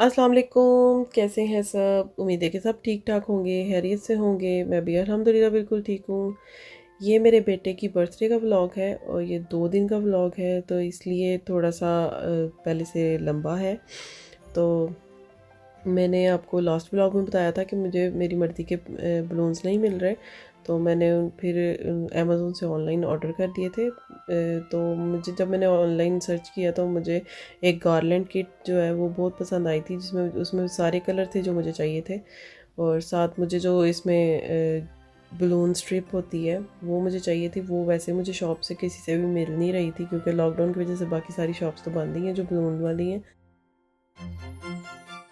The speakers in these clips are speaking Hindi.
अस्सलाम वालेकुम। कैसे हैं सब? उम्मीद है कि सब ठीक ठाक होंगे, खैरियत से होंगे। मैं भी अल्हम्दुलिल्लाह बिल्कुल ठीक हूँ। ये मेरे बेटे की बर्थडे का व्लॉग है और ये 2 दिन का व्लॉग है, तो इसलिए थोड़ा सा पहले से लंबा है। तो मैंने आपको लास्ट व्लॉग में बताया था कि मुझे मेरी मर्ज़ी के बलून्स नहीं मिल रहे, तो मैंने फिर अमेज़ोन से ऑनलाइन ऑर्डर कर दिए थे। तो मुझे जब मैंने ऑनलाइन सर्च किया तो मुझे एक गारलैंड किट जो है वो बहुत पसंद आई थी, जिसमें उसमें सारे कलर थे जो मुझे चाहिए थे। और साथ मुझे जो इसमें बलून स्ट्रिप होती है वो मुझे चाहिए थी। वो वैसे मुझे शॉप से किसी से भी मिल नहीं रही थी, क्योंकि लॉकडाउन की वजह से बाकी सारी शॉप्स तो बंद ही हैं जो बलून वाली हैं।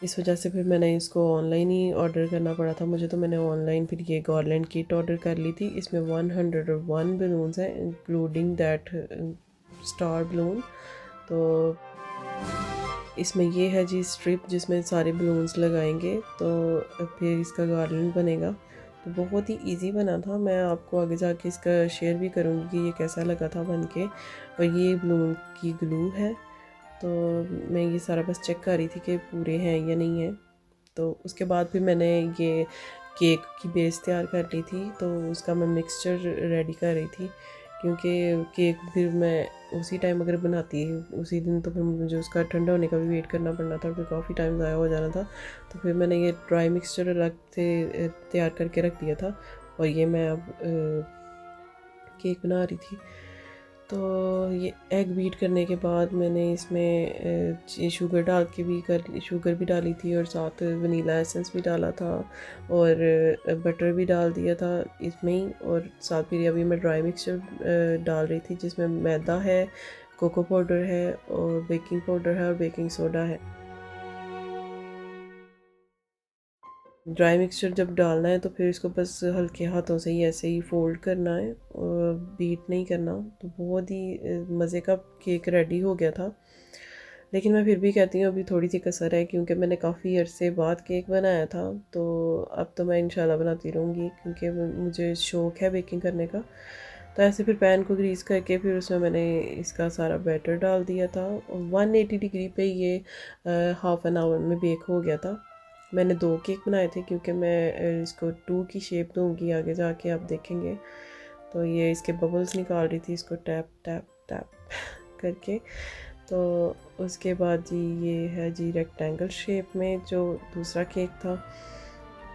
इस वजह से फिर मैंने इसको ऑनलाइन ही ऑर्डर करना पड़ा था मुझे। तो मैंने ऑनलाइन फिर ये गारलैंड किट ऑर्डर कर ली थी। इसमें 101 बलून्स हैं, इंक्लूडिंग दैट स्टार बलून। तो इसमें ये है जी स्ट्रिप, जिसमें सारे बलून्स लगाएंगे तो फिर इसका गार्लैंड बनेगा। तो बहुत ही इजी बना था। मैं आपको आगे जाके इसका शेयर भी करूँगी कि ये कैसा लगा था बन के। और ये बलून की ग्लू है, तो मैं ये सारा बस चेक कर रही थी कि पूरे हैं या नहीं है। तो उसके बाद फिर मैंने ये केक की बेस तैयार कर ली थी, तो उसका मैं मिक्सचर रेडी कर रही थी। क्योंकि केक फिर मैं उसी टाइम अगर बनाती उसी दिन, तो फिर मुझे उसका ठंडा होने का भी वेट करना पड़ना था, फिर काफ़ी टाइम ज़ाया हो जाना था। तो फिर मैंने ये ड्राई मिक्सचर अलग से तैयार करके रख दिया था। और ये मैं अब केक बना रही थी। तो ये एग बीट करने के बाद मैंने इसमें ये शुगर भी डाली थी, और साथ वनीला एसेंस भी डाला था, और बटर भी डाल दिया था इसमें ही। और साथ फिर अभी मैं ड्राई मिक्सचर डाल रही थी, जिसमें मैदा है, कोको पाउडर है, और बेकिंग पाउडर है, और बेकिंग सोडा है। ड्राई मिक्सचर जब डालना है तो फिर इसको बस हल्के हाथों से ही ऐसे ही फोल्ड करना है, और बीट नहीं करना। तो बहुत ही मज़े का केक रेडी हो गया था। लेकिन मैं फिर भी कहती हूँ अभी थोड़ी सी कसर है, क्योंकि मैंने काफ़ी अरसे बाद केक बनाया था। तो अब तो मैं इंशाल्लाह बनाती रहूँगी, क्योंकि मुझे शौक़ है बेकिंग करने का। तो ऐसे फिर पैन को ग्रीस करके फिर उसमें मैंने इसका सारा बैटर डाल दिया था। 180 डिग्री पे ये हाफ़ एन आवर में बेक हो गया था। मैंने 2 केक बनाए थे, क्योंकि मैं इसको 2 की शेप दूंगी आगे जाके, आप देखेंगे। तो ये इसके बबल्स निकाल रही थी, इसको टैप टैप टैप करके। तो उसके बाद जी ये है जी रेक्टेंगल शेप में जो दूसरा केक था।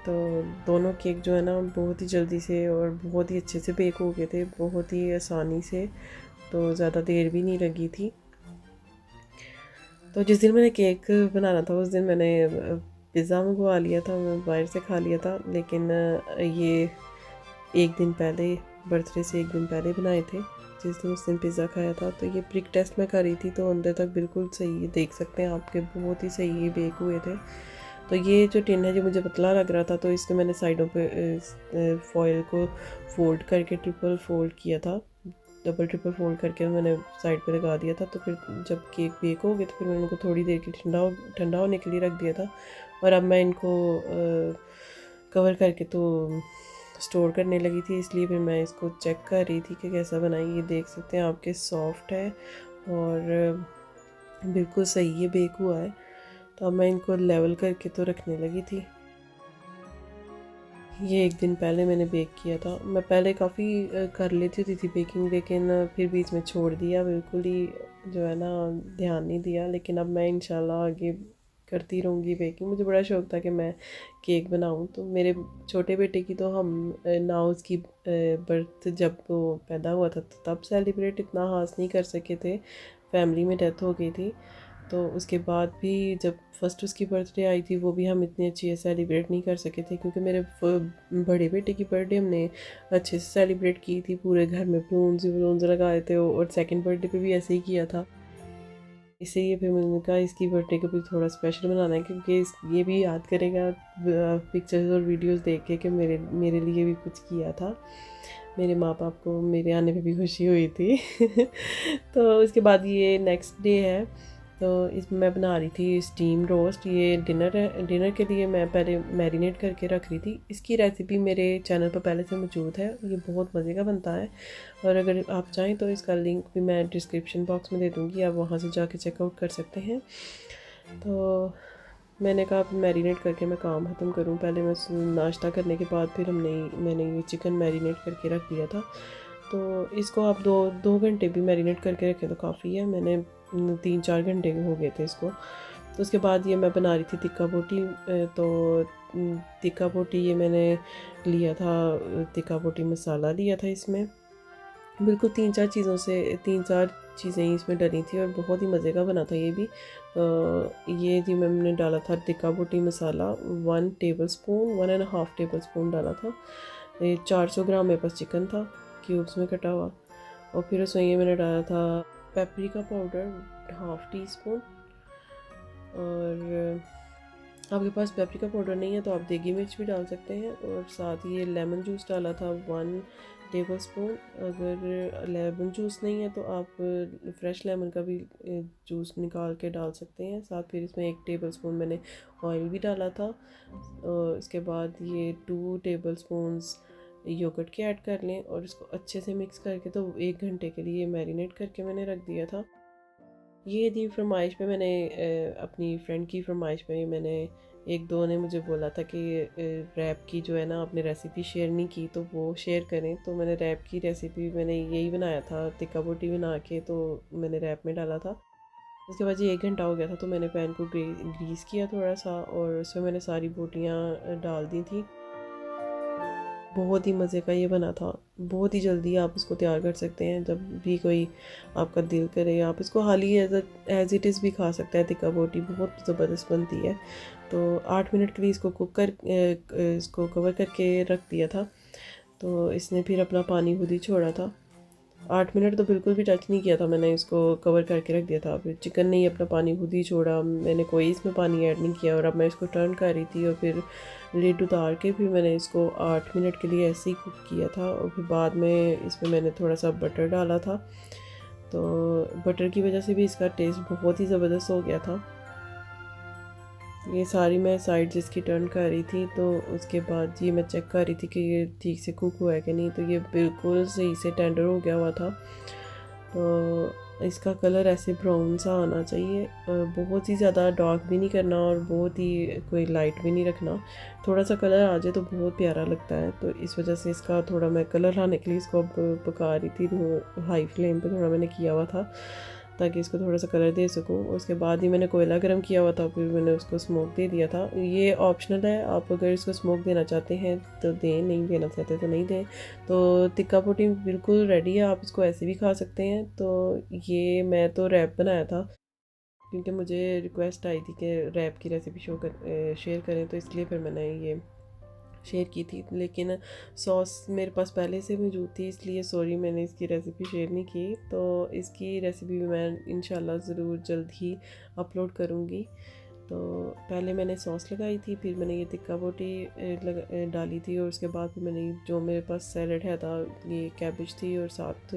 तो दोनों केक जो है ना बहुत ही जल्दी से और बहुत ही अच्छे से बेक हो गए थे, बहुत ही आसानी से। तो ज़्यादा देर भी नहीं लगी थी। तो जिस दिन मैंने केक बनाना था उस दिन मैंने पिज़्ज़ा मंगवा लिया था, मैं बाहर से खा लिया था। लेकिन ये एक दिन पहले, बर्थडे से एक दिन पहले बनाए थे, जिस दिन उस दिन पिज़्ज़ा खाया था। तो ये प्रिक टेस्ट में करी थी, तो अंदर तक बिल्कुल सही देख सकते हैं आपके, बहुत ही सही बेक हुए थे। तो ये जो टिन है जो मुझे पतला लग रहा था, तो इसके मैंने साइडों पे फॉयल को फोल्ड करके ट्रिपल फोल्ड किया था, डबल ट्रिपल फोल्ड करके मैंने साइड पे लगा दिया था। तो फिर जब केक बेक हो गए तो फिर मैंने उनको थोड़ी देर के ठंडा होने के लिए रख दिया था। और अब मैं इनको कवर करके तो स्टोर करने लगी थी, इसलिए फिर मैं इसको चेक कर रही थी कि कैसा बनाई। ये देख सकते हैं आपके सॉफ्ट है और बिल्कुल सही ये बेक हुआ है। तो अब मैं इनको लेवल करके तो रखने लगी थी। ये एक दिन पहले मैंने बेक किया था। मैं पहले काफ़ी कर लेती होती थी बेकिंग, लेकिन फिर बीच में छोड़ दिया, बिल्कुल ही जो है ना ध्यान नहीं दिया। लेकिन अब मैं इंशाल्लाह आगे करती रहूँगी बेकिंग। मुझे बड़ा शौक़ था कि मैं केक बनाऊँ। तो मेरे छोटे बेटे की तो हम ना उसकी बर्थ जब वो पैदा हुआ था तो तब सेलिब्रेट इतना ख़ास नहीं कर सके थे, फैमिली में डेथ हो गई थी। तो उसके बाद भी जब फर्स्ट उसकी बर्थडे आई थी वो भी हम इतनी अच्छी से सेलिब्रेट नहीं कर सके थे, क्योंकि मेरे बड़े बेटे की बर्थडे हमने अच्छे से सेलिब्रेट की थी, पूरे घर में बलून्स लगाए थे। और सेकंड बर्थडे पे भी ऐसे ही किया था। इसीलिए फिर मैंने कहा इसकी बर्थडे को भी थोड़ा स्पेशल बनाना है, क्योंकि ये भी याद करेगा पिक्चर्स और वीडियोस देख के कि मेरे लिए भी कुछ किया था। मेरे माँ बाप को मेरे आने पे भी खुशी हुई थी। तो उसके बाद ये नेक्स्ट डे है। तो इसमें मैं बना रही थी स्टीम रोस्ट। ये डिनर के लिए मैं पहले मैरिनेट करके रख रही थी। इसकी रेसिपी मेरे चैनल पर पहले से मौजूद है, ये बहुत मज़े का बनता है। और अगर आप चाहें तो इसका लिंक भी मैं डिस्क्रिप्शन बॉक्स में दे दूँगी, आप वहाँ से जाके चेकआउट कर सकते हैं। तो मैंने कहा अब मैरिनेट करके मैं काम ख़त्म करूँ। पहले मैं नाश्ता करने के बाद फिर मैंने ये चिकन मैरिनेट करके रख दिया था। तो इसको आप दो घंटे भी मैरिनेट करके रखें तो काफ़ी है। मैंने 3-4 घंटे हो गए थे इसको। तो उसके बाद ये मैं बना रही थी टिक्का बोटी। तो टिक्का बोटी ये मैंने लिया था, टिक्का बोटी मसाला लिया था। इसमें बिल्कुल 3-4 चीज़ें ही इसमें डली थी और बहुत ही मज़े का बना था ये भी। ये जी मैंने डाला था टिक्का बोटी मसाला 1 टेबलस्पून, 1.5 टेबलस्पून डाला था। ये 400 ग्राम मेरे पास चिकन था क्यूब्स में कटा हुआ। और फिर उसमें ये मैंने डाला था पेपरिका पाउडर 1/2 टीस्पून। और आपके पास पेपरिका पाउडर नहीं है तो आप देगी मिर्च भी डाल सकते हैं। और साथ ही ये लेमन जूस डाला था 1 टेबलस्पून। अगर लेमन जूस नहीं है तो आप फ्रेश लेमन का भी जूस निकाल के डाल सकते हैं। साथ फिर इसमें 1 टेबलस्पून मैंने ऑयल भी डाला था। और इसके बाद ये 2 टेबलस्पून्स योगर्ट के ऐड कर लें और इसको अच्छे से मिक्स करके तो 1 घंटे के लिए मैरिनेट करके मैंने रख दिया था। ये थी फरमाइश पे मैंने अपनी फ्रेंड की फरमाइश पे मैंने 1-2 ने मुझे बोला था कि रैप की जो है ना आपने रेसिपी शेयर नहीं की तो वो शेयर करें। तो मैंने रैप की रेसिपी मैंने यही बनाया था, टिक्का बोटी बना के तो मैंने रैप में डाला था। उसके बाद ये 1 घंटा हो गया था तो मैंने पैन को ग्रीस किया थोड़ा सा और उसमें मैंने सारी बोटियाँ डाल दी थी। बहुत ही मज़े का ये बना था। बहुत ही जल्दी आप इसको तैयार कर सकते हैं। जब भी कोई आपका दिल करे आप इसको हाली एज इट इज़ भी खा सकते हैं। टिक्का बोटी बहुत ज़बरदस्त बनती है। तो 8 मिनट के लिए इसको कवर करके रख दिया था। तो इसने फिर अपना पानी खुद ही छोड़ा था। 8 मिनट तो बिल्कुल भी टच नहीं किया था मैंने, इसको कवर करके रख दिया था। फिर चिकन ने ही अपना पानी खुद ही छोड़ा, मैंने कोई इसमें पानी ऐड नहीं किया। और अब मैं इसको टर्न कर रही थी और फिर लिड उतार के फिर मैंने इसको 8 मिनट के लिए ऐसे ही कुक किया था। और फिर बाद में इसमें मैंने थोड़ा सा बटर डाला था। तो बटर की वजह से भी इसका टेस्ट बहुत ही ज़बरदस्त हो गया था। ये सारी मैं साइड जिसकी टर्न कर रही थी तो उसके बाद ये मैं चेक कर रही थी कि ये ठीक से कुक हुआ है कि नहीं। तो ये बिल्कुल सही से टेंडर हो गया हुआ था। तो इसका कलर ऐसे ब्राउन सा आना चाहिए, बहुत ही ज़्यादा डार्क भी नहीं करना और बहुत ही कोई लाइट भी नहीं रखना। थोड़ा सा कलर आ जाए तो बहुत प्यारा लगता है। तो इस वजह से इसका थोड़ा मैं कलर लाने के लिए इसको अब पका रही थी। तो हाई फ्लेम पे थोड़ा मैंने किया हुआ था ताकि इसको थोड़ा सा कलर दे सकूं। उसके बाद ही मैंने कोयला गर्म किया हुआ था, फिर मैंने उसको स्मोक दे दिया था। ये ऑप्शनल है, आप अगर इसको स्मोक देना चाहते हैं तो दें, नहीं देना चाहते तो नहीं दें। तो टिक्का बोटी बिल्कुल रेडी है, आप इसको ऐसे भी खा सकते हैं। तो ये मैं तो रैप बनाया था क्योंकि मुझे रिक्वेस्ट आई थी कि रैप की रेसिपी शेयर करें, तो इसलिए फिर मैंने ये शेयर की थी। लेकिन सॉस मेरे पास पहले से मौजूद थी, इसलिए सॉरी मैंने इसकी रेसिपी शेयर नहीं की। तो इसकी रेसिपी भी मैं इंशाल्लाह ज़रूर जल्द ही अपलोड करूँगी। तो पहले मैंने सॉस लगाई थी, फिर मैंने ये टिक्का बोटी डाली थी और उसके बाद फिर मैंने जो मेरे पास सैलड है था, ये कैबेज थी और साथ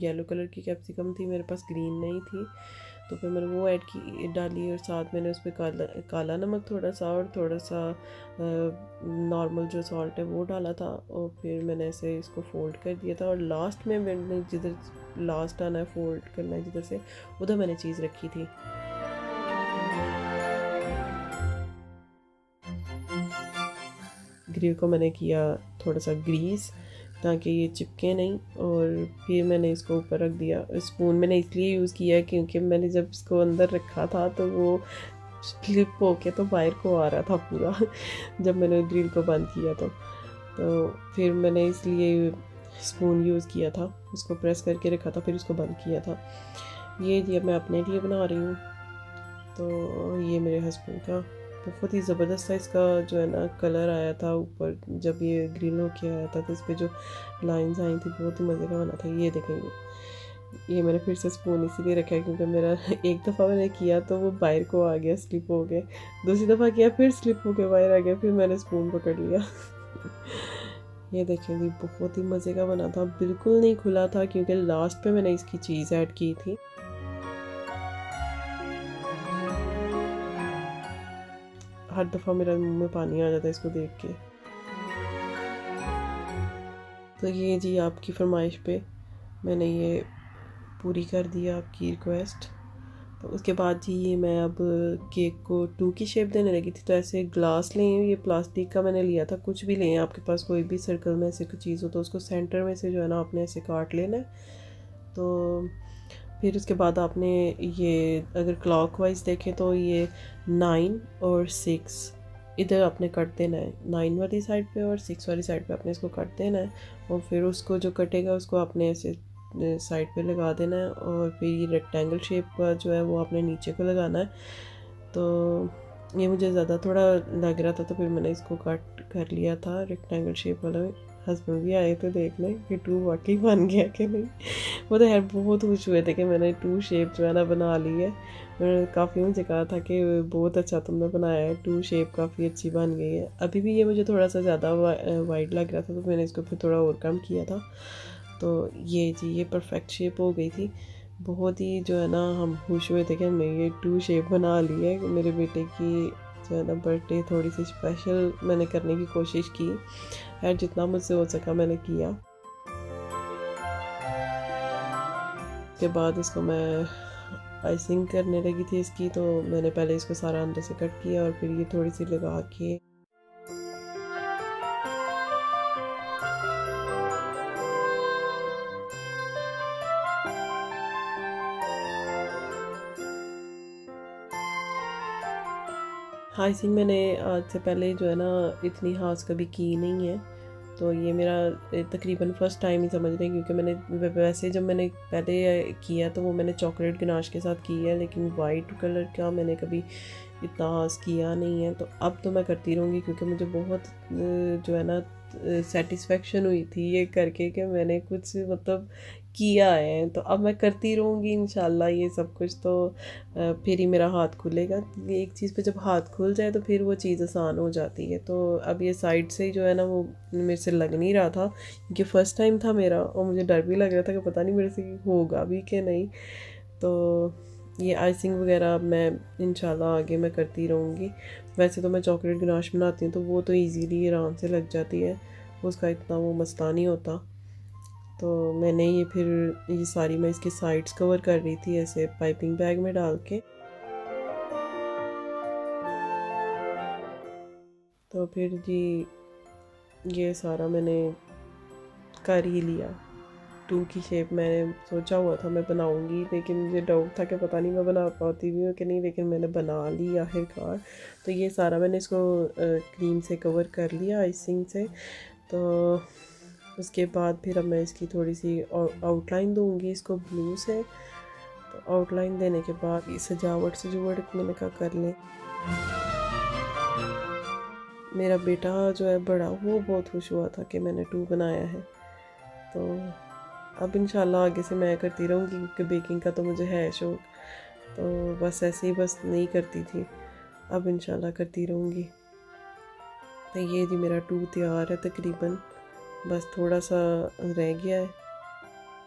येलो कलर की कैप्सिकम थी, मेरे पास ग्रीन नहीं थी। तो फिर मैंने वो डाली और साथ मैंने उस पर काला नमक थोड़ा सा और थोड़ा सा नॉर्मल जो सॉल्ट है वो डाला था। और फिर मैंने ऐसे इसको फोल्ड कर दिया था और लास्ट में मैंने जिधर लास्ट आना है फोल्ड करना है जिधर से, उधर मैंने चीज़ रखी थी। ग्रिल को मैंने किया थोड़ा सा ग्रीस ताकि ये चिपके नहीं। और फिर मैंने इसको ऊपर रख दिया। स्पून मैंने इसलिए यूज़ किया क्योंकि मैंने जब इसको अंदर रखा था तो वो स्लिप होके तो बाहर को आ रहा था पूरा जब मैंने ग्रिल को बंद किया तो फिर मैंने इसलिए स्पून यूज़ किया था, उसको प्रेस करके रखा था फिर उसको बंद किया था। ये जब मैं अपने लिए बना रही हूँ। तो ये मेरे हस्बैंड का बहुत ही ज़बरदस्त था, इसका जो है ना कलर आया था ऊपर जब ये ग्रिल होके आया था तो इस पर जो लाइंस आई थी बहुत ही मज़े का बना था। ये देखेंगे, ये मैंने फिर से स्पून इसीलिए रखा है क्योंकि मेरा एक दफ़ा मैंने किया तो वो बाहर को आ गया, स्लिप हो गया। दूसरी दफ़ा किया फिर स्लिप हो के बाहर आ गया, फिर मैंने स्पून पकड़ लिया ये देखेंगे बहुत ही मज़े का बना था, बिल्कुल नहीं खुला था क्योंकि लास्ट पे मैंने इसकी चीज़ ऐड की थी। हर दफ़ा मेरा मुंह में पानी आ जाता है इसको देख के। तो ये जी आपकी फरमाइश पे मैंने ये पूरी कर दिया आपकी रिक्वेस्ट। तो उसके बाद जी ये मैं अब केक को 2 की शेप देने लगी थी। तो ऐसे ग्लास लें, ये प्लास्टिक का मैंने लिया था, कुछ भी लें आपके पास कोई भी सर्कल में ऐसे कोई चीज़ हो तो उसको सेंटर में से जो है ना आपने ऐसे काट लेना है। तो फिर उसके बाद आपने ये अगर क्लॉकवाइज देखें तो ये 9 और 6 इधर आपने कट देना है, 9 वाली साइड पे और 6 वाली साइड पे आपने इसको कट देना है। और फिर उसको जो कटेगा उसको आपने ऐसे साइड पे लगा देना है। और फिर ये रेक्टेंगल शेप का जो है वो आपने नीचे को लगाना है। तो ये मुझे ज़्यादा थोड़ा लग रहा था तो फिर मैंने इसको कट कर लिया था रेक्टेंगल शेप वाला। हस्बैंड भी आए थे देखने कि 2 वाकई बन गया कि नहीं। वो तो यार बहुत खुश हुए थे कि मैंने 2 शेप जो है ना बना ली है। उन्होंने काफ़ी मुझे कहा था कि बहुत अच्छा तुमने बनाया है, 2 शेप काफ़ी अच्छी बन गई है। अभी भी ये मुझे थोड़ा सा ज़्यादा वाइड लग रहा था तो मैंने इसको फिर थोड़ा और कम किया था। तो ये जी ये परफेक्ट शेप हो गई थी। बहुत ही जो है ना हम खुश हुए थे कि हमने ये 2 शेप बना ली है। मेरे बेटे की जो है ना बर्थडे थोड़ी सी स्पेशल मैंने करने की कोशिश की, यार जितना मुझसे हो सका मैंने किया। उसके बाद इसको मैं आइसिंग करने लगी थी इसकी। तो मैंने पहले इसको सारा अंदर से कट किया और फिर ये थोड़ी सी लगा के आइसिंग मैंने आज से पहले जो है ना इतनी खास कभी की नहीं है। तो ये मेरा तकरीबन फ़र्स्ट टाइम ही समझ लें, क्योंकि मैंने वैसे जब मैंने पहले किया तो वो मैंने चॉकलेट गनाश के साथ की है, लेकिन वाइट कलर का मैंने कभी इतना खास किया नहीं है। तो अब तो मैं करती रहूँगी क्योंकि मुझे बहुत जो है ना सेटिस्फेक्शन हुई थी ये करके कि मैंने कुछ मतलब किया है। तो अब मैं करती रहूँगी इंशाल्लाह ये सब कुछ। तो फिर ही मेरा हाथ खुलेगा। एक चीज़ पे जब हाथ खुल जाए तो फिर वो चीज़ आसान हो जाती है। तो अब ये साइड से जो है ना वो मेरे से लग नहीं रहा था क्योंकि फ़र्स्ट टाइम था मेरा और मुझे डर भी लग रहा था कि पता नहीं मेरे से होगा भी कि नहीं। तो ये आइसिंग वगैरह अब मैं इंशाल्लाह आगे मैं करती रहूँगी। वैसे तो मैं चॉकलेट गनाश बनाती हूँ तो वो तो इजीली आराम से लग जाती है, उसका इतना वो मसला नहीं होता। तो मैंने ये फिर ये सारी मैं इसकी साइड्स कवर कर रही थी ऐसे पाइपिंग बैग में डाल के। तो फिर जी ये सारा मैंने कर ही लिया। 2 की शेप मैंने सोचा हुआ था मैं बनाऊंगी, लेकिन मुझे डाउट था कि पता नहीं मैं बना पाती भी हूँ कि नहीं, लेकिन मैंने बना ली आखिरकार। तो ये सारा मैंने इसको क्रीम से कवर कर लिया आइसिंग से। तो उसके बाद फिर अब मैं इसकी थोड़ी सी आउटलाइन दूंगी इसको ब्लू से। तो आउटलाइन देने के बाद ये सजावट मैंने कहा कर लें। मेरा बेटा जो है बड़ा वो बहुत खुश हुआ था कि मैंने 2 बनाया है। तो अब इंशाल्लाह आगे से मैं करती रहूँगी क्योंकि बेकिंग का तो मुझे है शौक़। तो बस ऐसे ही बस नहीं करती थी, अब इंशाल्लाह करती रहूँगी। तो ये जी मेरा 2 तैयार है तकरीबन, बस थोड़ा सा रह गया है।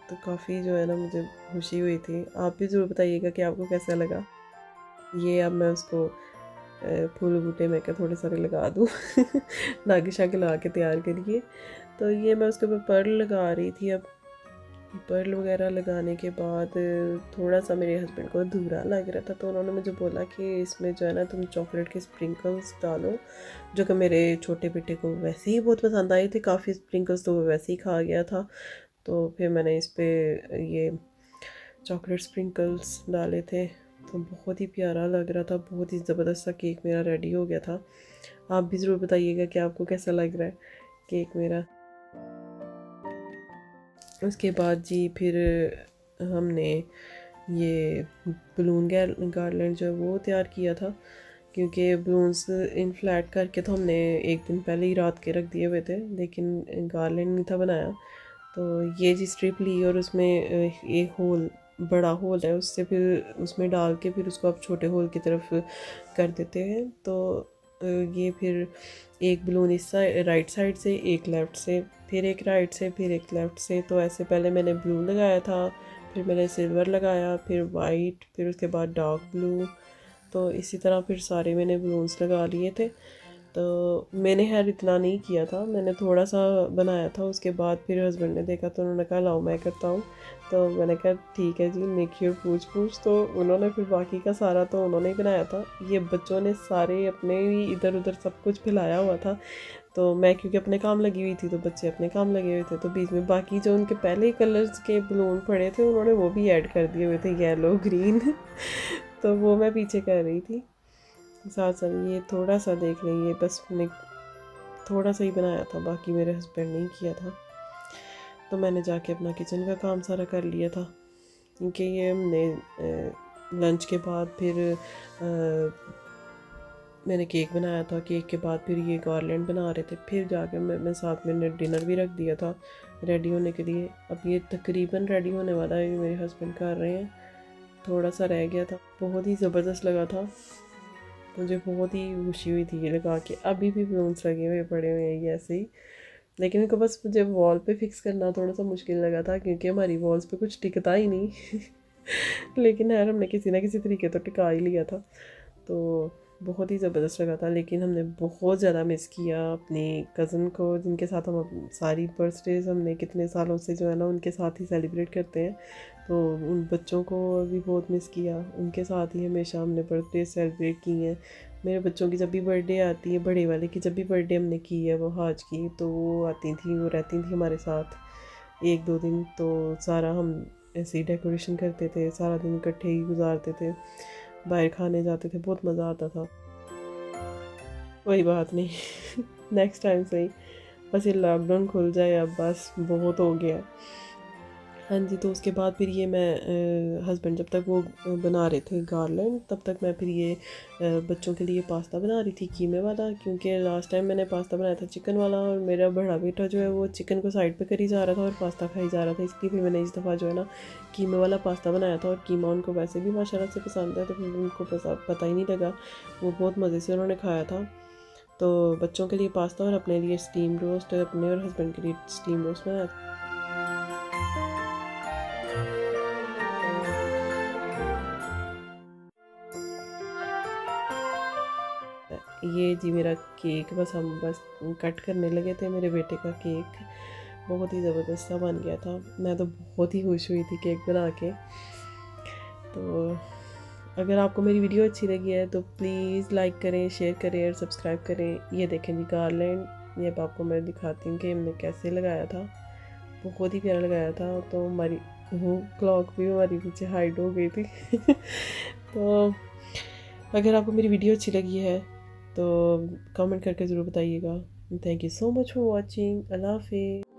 तो काफ़ी जो है ना मुझे खुशी हुई थी। आप भी ज़रूर बताइएगा कि आपको कैसा लगा। ये अब मैं उसको फूल बूटे मैं क्या थोड़े सारे लगा दूँ नागिन शागिन लगा के तैयार करिए। तो ये मैं उसके ऊपर पर्ल लगा रही थी। अब पर्ल वगैरह लगाने के बाद थोड़ा सा मेरे हस्बैंड को अधूरा लग रहा था, तो उन्होंने मुझे बोला कि इसमें जो है ना तुम चॉकलेट के स्प्रिंकल्स डालो, जो कि मेरे छोटे बेटे को वैसे ही बहुत पसंद आए थे। काफ़ी स्प्रिंकल्स तो वो वैसे ही खा गया था। तो फिर मैंने इस पर ये चॉकलेट स्प्रिंकल्स डाले थे तो बहुत ही प्यारा लग रहा था। बहुत ही ज़बरदस्त सा केक मेरा रेडी हो गया था। आप भी ज़रूर बताइएगा कि आपको कैसा लग रहा है केक मेरा। उसके बाद जी फिर हमने ये बलून गार्लैंड जो है वो तैयार किया था, क्योंकि बलून्स इन फ्लैट करके तो हमने एक दिन पहले ही रात के रख दिए हुए थे, लेकिन गार्लैंड नहीं था बनाया। तो ये जी स्ट्रिप ली और उसमें एक होल बड़ा होल है, उससे फिर उसमें डाल के फिर उसको आप छोटे होल की तरफ कर देते हैं। तो ये फिर एक बलून इस राइट साइड से, एक लेफ़्ट से, फिर एक राइट से, फिर एक लेफ़्ट से। तो ऐसे पहले मैंने ब्लू लगाया था, फिर मैंने सिल्वर लगाया, फिर वाइट, फिर उसके बाद डार्क ब्लू। तो इसी तरह फिर सारे मैंने बलून्स लगा लिए थे। तो मैंने खैर इतना नहीं किया था, मैंने थोड़ा सा बनाया था। उसके बाद फिर हस्बैंड ने देखा तो उन्होंने कहा लाओ मैं करता हूँ। तो मैंने कहा ठीक है जी, निकी और पूछ पूछ। तो उन्होंने फिर बाकी का सारा तो उन्होंने ही बनाया था। ये बच्चों ने सारे अपने ही इधर उधर सब कुछ फैलाया हुआ था। तो मैं क्योंकि अपने काम लगी हुई थी तो बच्चे अपने काम लगे हुए थे, तो बीच में बाकी जो उनके पहले कलर्स के बलून पड़े थे उन्होंने वो भी ऐड कर दिए हुए थे, येलो ग्रीन। तो वो मैं पीछे कर रही थी साथ साथ। ये थोड़ा सा देख लें, ये बस मैंने थोड़ा सा ही बनाया था, बाकी मेरे हस्बैंड ने ही किया था। तो मैंने जाके अपना किचन का काम सारा कर लिया था, क्योंकि ये हमने लंच के बाद फिर मैंने केक बनाया था। केक के बाद फिर ये गार्लैंड बना रहे थे, फिर जाके मैं साथ में डिनर भी रख दिया था रेडी होने के लिए। अब ये तकरीबन रेडी होने वाला है, मेरे हस्बैंड कर रहे हैं। थोड़ा सा रह गया था। बहुत ही ज़बरदस्त लगा था मुझे, बहुत ही खुशी हुई थी ये लगा के। अभी भी बलून्स लगे हुए पड़े हुए हैं ये ऐसे ही, लेकिन इनको बस मुझे वॉल पे फिक्स करना थोड़ा सा मुश्किल लगा था, क्योंकि हमारी वॉल्स पे कुछ टिकता ही नहीं। लेकिन यार हमने किसी ना किसी तरीके तो टिका ही लिया था। तो बहुत ही ज़बरदस्त लगा था। लेकिन हमने बहुत ज़्यादा मिस किया अपनी कज़न को, जिनके साथ हम सारी बर्थडेज हमने कितने सालों से जो है ना उनके साथ ही सेलिब्रेट करते हैं। तो उन बच्चों को भी बहुत मिस किया, उनके साथ ही हमेशा हमने बर्थडे सेलिब्रेट की हैं। मेरे बच्चों की जब भी बर्थडे आती है, बड़े वाले की जब भी बर्थडे हमने की है वो हाज की, तो वो आती थी, वो रहती थी हमारे साथ 1-2 दिन। तो सारा हम ऐसे ही डेकोरेशन करते थे, सारा दिन इकट्ठे ही गुजारते थे, बाहर खाने जाते थे, बहुत मज़ा आता था। कोई बात नहीं। नेक्स्ट टाइम सही, बस ये लॉकडाउन खुल जाए अब, बस बहुत हो गया। हाँ जी, तो उसके बाद फिर ये मैं हस्बैंड जब तक वो बना रहे थे गार्लैंड, तब तक मैं फिर ये बच्चों के लिए पास्ता बना रही थी कीमे वाला। क्योंकि लास्ट टाइम मैंने पास्ता बनाया था चिकन वाला, और मेरा बड़ा बेटा जो है वो चिकन को साइड पे करी जा रहा था और पास्ता खाई जा रहा था। इसलिए फिर मैंने इस दफ़ा जो है ना कीमे वाला पास्ता बनाया था। और कीमा उनको वैसे भी माशाल्लाह से पसंद है, तो फिर उनको पता ही नहीं लगा, वो बहुत मज़े से उन्होंने खाया था। तो बच्चों के लिए पास्ता और अपने लिए स्टीम रोस्ट, अपने और हस्बैंड के लिए स्टीम रोस्ट बनाया था। ये जी मेरा केक, बस हम बस कट करने लगे थे। मेरे बेटे का केक बहुत ही ज़बरदस्त सा बन गया था। मैं तो बहुत ही खुश हुई थी केक बना के। तो अगर आपको मेरी वीडियो अच्छी लगी है तो प्लीज़ लाइक करें, शेयर करें और सब्सक्राइब करें। ये देखें जी गार्लैंड, ये अब आपको मैं दिखाती हूँ कि हमने कैसे लगाया था। बहुत ही प्यारा लगाया था। तो हमारी क्लॉक भी हमारी पीछे हाइड हो गई थी। तो अगर आपको मेरी वीडियो अच्छी लगी है तो कमेंट करके ज़रूर बताइएगा। Thank you so much for watching. अल्लाह हाफिज़।